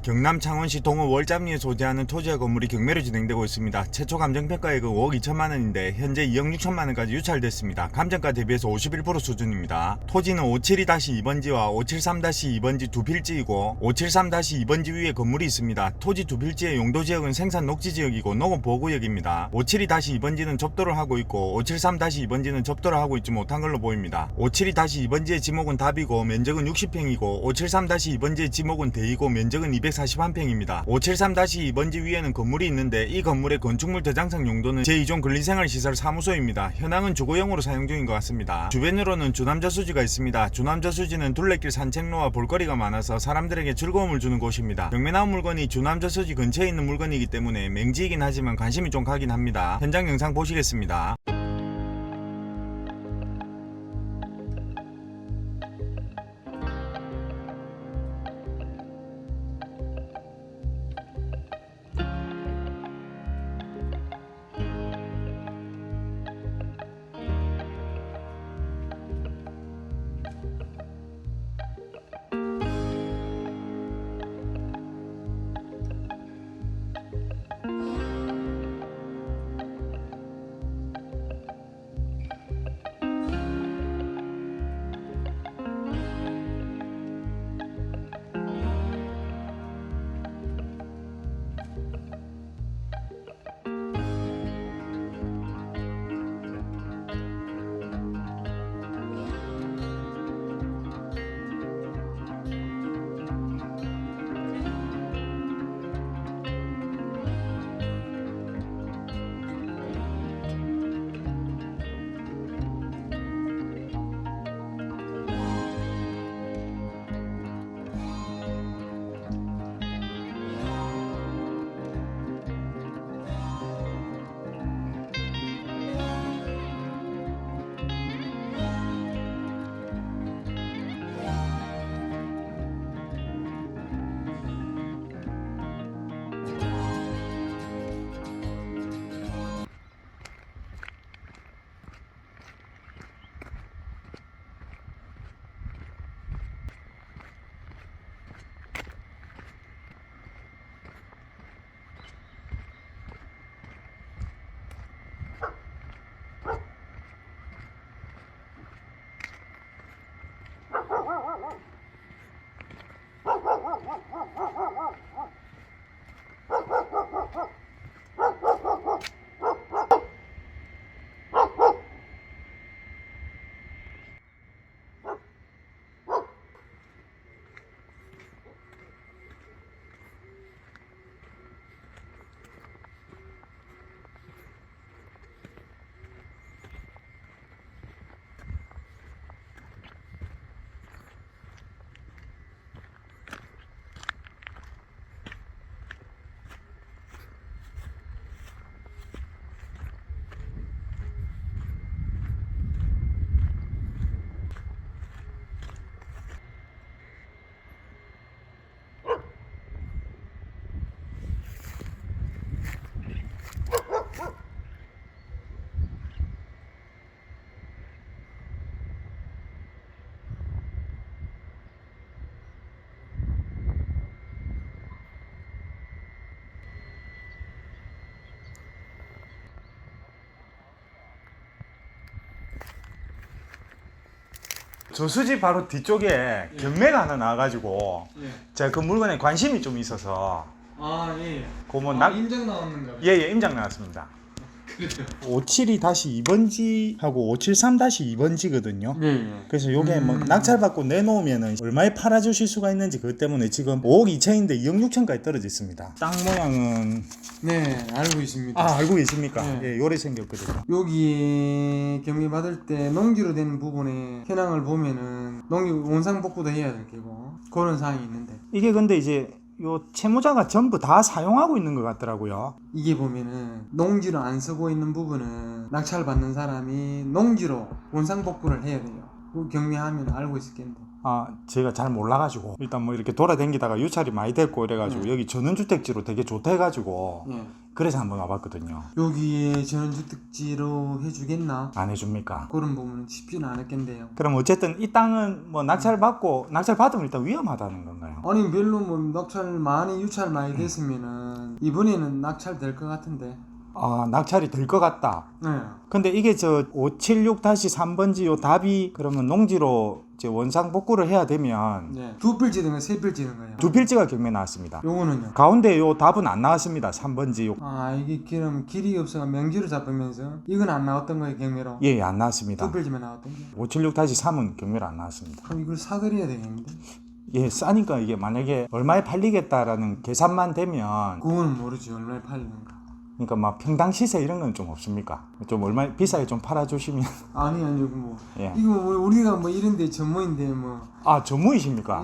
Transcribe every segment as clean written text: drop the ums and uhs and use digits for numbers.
경남 창원시 동호 월잡리에 소재하는 토지와 건물이 경매로 진행되고 있습니다. 최초 감정평가액은 5억 2천만 원인데 현재 2억 6천만 원까지 유찰됐습니다. 감정가 대비해서 51% 수준입니다. 토지는 572-2번지와 573-2번지 두 필지이고 573-2번지 위에 건물이 있습니다. 토지 두 필지의 용도지역은 생산 녹지지역이고 농업보호구역입니다. 572-2번지는 접도를 하고 있고 573-2번지는 접도를 하고 있지 못한 걸로 보입니다. 572-2번지의 지목은 답이고 면적은 60평이고 573-2번지의 지목은 대이고 면적은 241평입니다. 573-2번지 위에는 건물이 있는데 이 건물의 건축물 저장상 용도는 제2종 근린생활시설 사무소입니다. 현황은 주거용으로 사용 중인 것 같습니다. 주변으로는 주남저수지가 있습니다. 주남저수지는 둘레길 산책로와 볼거리가 많아서 사람들에게 즐거움을 주는 곳입니다. 경매 나온 물건이 주남저수지 근처에 있는 물건이기 때문에 맹지이긴 하지만 관심이 좀 가긴 합니다. 현장 영상 보시겠습니다. 저수지 바로 뒤쪽에 경매가 하나 나와가지고 제가 그 물건에 관심이 좀 있어서 인증 나왔는가요? 예, 임장 나왔습니다. 그래요? 572-2번지하고 573-2번지거든요. 네. 그래서 요게 뭐 낙찰받고 내놓으면은 얼마에 팔아주실 수가 있는지 그것 때문에 지금 5억 2천인데 2억 6천까지 떨어져 있습니다. 땅 모양은 네, 알고 있습니다. 알고 계십니까? 네. 예, 요래 생겼거든요. 여기 경매 받을 때 농지로 된 부분에 현황을 보면은 농지 원상복구도 해야 될 거고 그런 사항이 있는데 이게 근데 이제 요 채무자가 전부 다 사용하고 있는 것 같더라고요. 이게 보면은 농지로 안 쓰고 있는 부분은 낙찰 받는 사람이 농지로 원상복구를 해야 돼요. 그 경매하면 알고 있었겠는데. 제가 잘 몰라가지고 일단 뭐 이렇게 돌아다니다가 유찰이 많이 됐고 이래가지고 여기 전원주택지로 되게 좋다 해가지고 그래서 한번 와봤거든요. 여기에 전원주택지로 해주겠나? 안 해줍니까? 그런 부분은 쉽지는 않았겠는데요. 그럼 어쨌든 이 땅은 뭐 낙찰 받으면 일단 위험하다는 건가요? 아니 별로 뭐 유찰 많이 됐으면은 이번에는 낙찰 될 것 같은데. 아, 낙찰이 될 것 같다. 네. 근데 이게 저 576-3번지 요 답이 그러면 농지로 이제 원상 복구를 해야 되면 네. 두 필지든가 세 필지든가요? 두 필지가 경매 나왔습니다. 요거는요? 가운데 요 답은 안 나왔습니다. 3번지 요. 아 이게 그럼 길이 없어가 명지로 잡으면서 이건 안 나왔던 거예요 경매로? 예, 안 나왔습니다. 두 필지만 나왔던 거? 576-3은 경매로 안 나왔습니다. 그럼 이걸 사드려야 되겠는데? 예, 싸니까 이게 만약에 얼마에 팔리겠다라는 계산만 되면 그거는 모르지 얼마에 팔리는가. 그러니까 막 평당 시세 이런 건 좀 없습니까? 좀 얼마 비싸게 좀 팔아주시면. 아니 뭐 예. 이거 우리가 뭐 이런데 전문인데 뭐 아, 전무이십니까?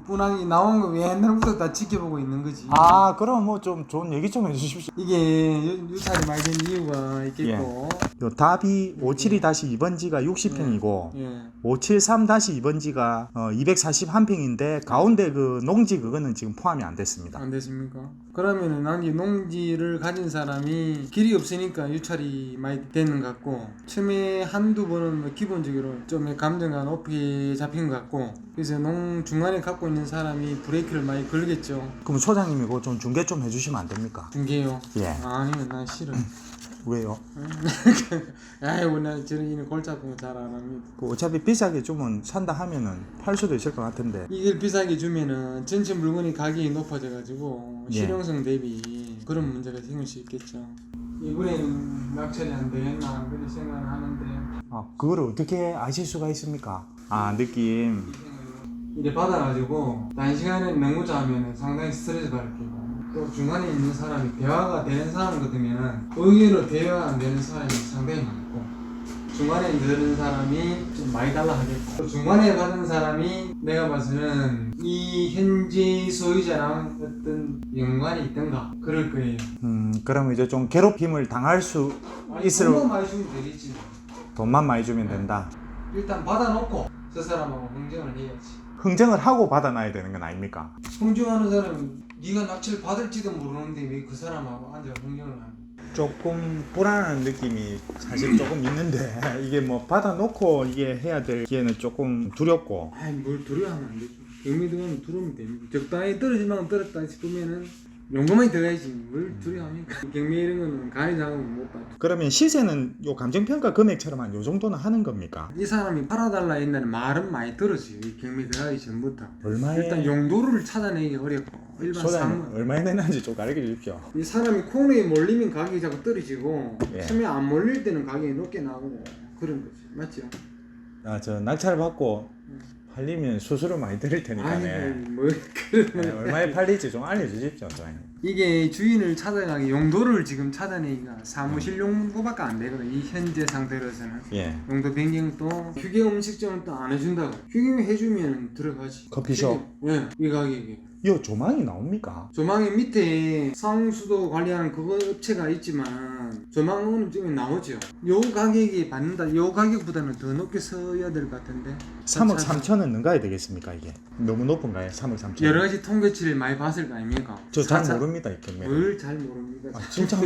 분황이 나온 거 옛날부터 다 지켜보고 있는 거지. 아, 그럼 뭐 좀 좋은 얘기 좀 해주십시오. 이게 유찰이 많이 된 이유가 있겠고. 요 답이 572-2번지가 60평이고 예. 573-2번지가 241평인데 가운데 그 농지 그거는 지금 포함이 안 됐습니다. 안 됐습니까? 그러면은 난이 농지를 가진 사람이 길이 없으니까 유찰이 많이 되는 것 같고 처음에 한두 번은 뭐 기본적으로 좀 감정가 높이 잡힌 것 같고 그래서 중간에 갖고 있는 사람이 브레이크를 많이 걸겠죠. 그럼 소장님이 그거 좀 중개 좀 해주시면 안 됩니까? 중개요? 예. 아니면 난 싫어. 왜요? 아이고 나 저런 이는 골치 아픈 거 잘 안 합니다. 그 어차피 비싸게 주면 산다 하면은 팔 수도 있을 것 같은데. 이걸 비싸게 주면은 전체 물건이 가격이 높아져 가지고 예. 실용성 대비 그런 문제가 생길 수 있겠죠. 이번에는 낙찰이 안 되겠나 그런 생각을 하는데 아, 그거를 어떻게 아실 수가 있습니까? 아, 느낌. 이래 받아가지고 단시간에 농구자 하면은 상당히 스트레스 받을 거고 또 중간에 있는 사람이 대화가 되는 사람 같으면은 의외로 대화가 안 되는 사람이 상당히 많고 중간에 들은 사람이 좀 많이 달라 하겠고 또 중간에 받은 사람이 내가 봐서는 이 현지 소유자랑 어떤 연관이 있던가 그럴 거예요. 그럼 이제 좀 괴롭힘을 당할 수 있을 돈만 많이 주면 되겠지. 돈만 많이 주면 된다. 일단 받아놓고 저 사람하고 흥정을 해야지. 흥정을 하고 받아놔야 되는 건 아닙니까? 흥정하는 사람은 네가 낙찰 받을지도 모르는데 왜 그 사람하고 앉아 흥정을 하냐. 조금 불안한 느낌이 사실 조금 있는데 이게 뭐 받아놓고 이게 해야 될 기회는 조금 두렵고. 아이 뭘 두려워하면 안 되죠. 경매 들어가면 두려우면 됩니다. 적당히 떨어질 만큼 떨었다 싶으면은 용감하게 들어가야지. 뭘 두려워합니까? 경매 이런 거는 가해 작업은 못 받죠. 그러면 시세는 요 감정평가 금액처럼 한 요 정도는 하는 겁니까? 이 사람이 팔아달라 옛날에 말은 많이 들었어요. 이 경매 들어가기 전부터. 얼마에? 일단 용도를 찾아내기 어렵고 일반 소장님 상물. 얼마에 내는지 좀 가르쳐 주십시오. 이 사람이 코너에 몰리면 가격이 자꾸 떨어지고 예. 처음에 안 몰릴 때는 가격이 높게 나오고 그런 거지. 맞죠? 아, 저 낙찰 받고 팔리면 수수료 많이 드릴 테니까네. 아니 뭐 그런 네, 얼마에 팔릴지 좀 알려주십시오, 소장님. 이게 주인을 찾아가기 용도를 지금 찾아내기가 사무실 용도밖에 안 되거든. 이 현재 상태로서는 예. 용도 변경도 휴게 음식점은 또 안 해준다고. 휴게 해주면 들어가지. 커피숍. 예, 이 가격이. 요 조망이 나옵니까? 조망의 밑에 상수도 관리하는 그거 업체가 있지만 조망은 지금 나오죠. 요 가격이 받는다. 요 가격보다는 더 높게 써야 될 것 같은데. 3억 3천은 능가야 되겠습니까 이게? 너무 높은가요? 3억 3천. 여러 가지 통계치를 많이 봤을 거 아닙니까? 저 잘 모릅니다 이 경매. 뭘 잘 모릅니다. 아, 진짜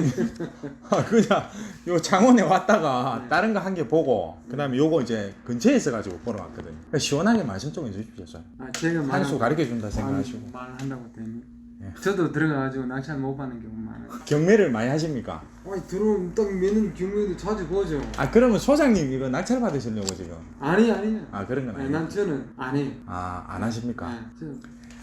아, 그냥 요 장원에 왔다가 다른 거 한 개 보고 그다음에 요거 이제 근처에 있어가지고 보러 왔거든요. 그러니까 시원하게 말씀 좀 해주십시오. 아, 제가 한수 가르쳐 준다 생각하시고. 말한다고 되니. 예. 저도 들어가가지고 낙찰 못 받는 경우 많아요. 경매를 많이 하십니까? 아니 들어오면 딱 매는 경우에도 자주 보죠. 아, 그러면 소장님 이거 낙찰 받으시려고 지금? 아니. 아, 그런 건 아니, 아니에요. 난 저는 안 해요. 아, 안 하십니까? 네, 저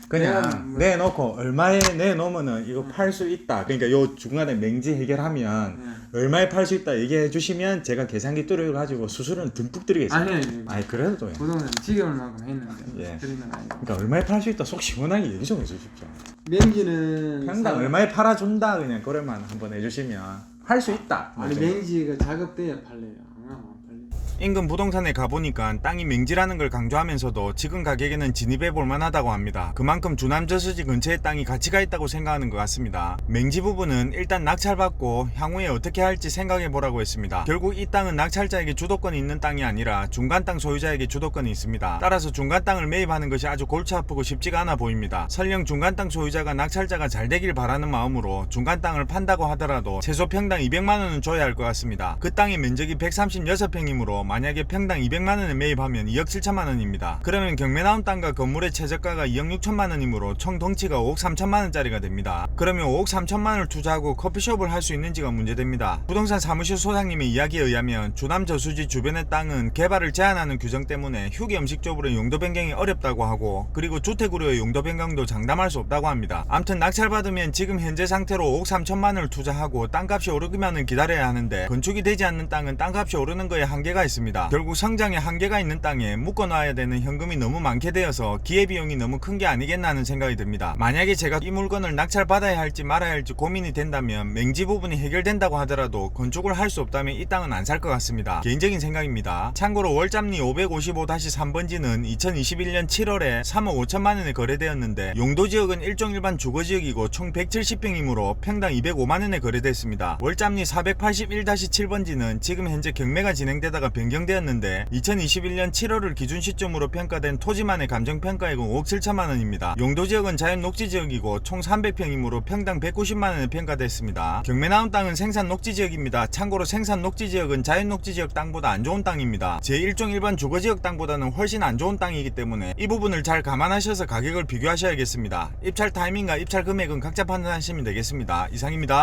그냥 내가 뭐- 내놓고 얼마에 내놓으면은 이거 팔 수 있다. 그러니까 요 중간에 맹지 해결하면 네. 얼마에 팔 수 있다 얘기해 주시면 제가 계산기 뚫어가지고 수수료는 듬뿍 드리겠습니다. 아니. 아니 그래도 그동안 지경을 하고 했는데 예. 그런 건 아니고. 그러니까 얼마에 팔 수 있다 속 시원하게 얘기 좀 해주십시오. 맹지는 평당 얼마에 팔아준다 그냥 그래만 한번 해주시면 할 수 있다. 아니 맹지가 작업돼야 팔려요. 안 팔려. 인근 부동산에 가보니까 땅이 맹지라는 걸 강조하면서도 지금 가격에는 진입해 볼만하다고 합니다. 그만큼 주남저수지 근처에 땅이 가치가 있다고 생각하는 것 같습니다. 맹지 부분은 일단 낙찰받고 향후에 어떻게 할지 생각해 보라고 했습니다. 결국 이 땅은 낙찰자에게 주도권이 있는 땅이 아니라 중간 땅 소유자에게 주도권이 있습니다. 따라서 중간 땅을 매입하는 것이 아주 골치 아프고 쉽지가 않아 보입니다. 설령 중간 땅 소유자가 낙찰자가 잘 되길 바라는 마음으로 중간 땅을 판다고 하더라도 최소 평당 200만원은 줘야 할 것 같습니다. 그 땅의 면적이 136평이므로 만약에 평당 200만원에 매입하면 2억 7천만원입니다. 그러면 경매 나온 땅과 건물의 최저가가 2억 6천만원이므로 총 덩치가 5억 3천만원짜리가 됩니다. 그러면 5억 3천만원을 투자하고 커피숍을 할 수 있는지가 문제됩니다. 부동산 사무실 소장님의 이야기에 의하면 주남 저수지 주변의 땅은 개발을 제한하는 규정 때문에 휴게 음식점으로의 용도 변경이 어렵다고 하고, 그리고 주택으로의 용도 변경도 장담할 수 없다고 합니다. 암튼 낙찰받으면 지금 현재 상태로 5억 3천만원을 투자하고 땅값이 오르기만을 기다려야 하는데, 건축이 되지 않는 땅은 땅값이 오르는 거에 한계가 있습니다. 결국 성장에 한계가 있는 땅에 묶어놔야 되는 현금이 너무 많게 되어서 기회비용이 너무 큰 게 아니겠나 하는 생각이 듭니다. 만약에 제가 이 물건을 낙찰받아야 할지 말아야 할지 고민이 된다면 맹지 부분이 해결된다고 하더라도 건축을 할 수 없다면 이 땅은 안 살 것 같습니다. 개인적인 생각입니다. 참고로 월잡리 555-3번지는 2021년 7월에 3억 5천만원에 거래되었는데, 용도지역은 일종 일반 주거지역이고 총 170평이므로 평당 205만원에 거래됐습니다. 월잡리 481-7번지는 지금 현재 경매가 진행되다가 변경되었는데 2021년 7월을 기준 시점으로 평가된 토지만의 감정평가액은 5억 7천만원입니다. 용도지역은 자연녹지지역이고 총 300평이므로 평당 190만원에 평가됐습니다. 경매 나온 땅은 생산녹지지역입니다. 참고로 생산녹지지역은 자연녹지지역 땅보다 안 좋은 땅입니다. 제1종 일반 주거지역 땅보다는 훨씬 안 좋은 땅이기 때문에 이 부분을 잘 감안하셔서 가격을 비교하셔야겠습니다. 입찰 타이밍과 입찰 금액은 각자 판단하시면 되겠습니다. 이상입니다.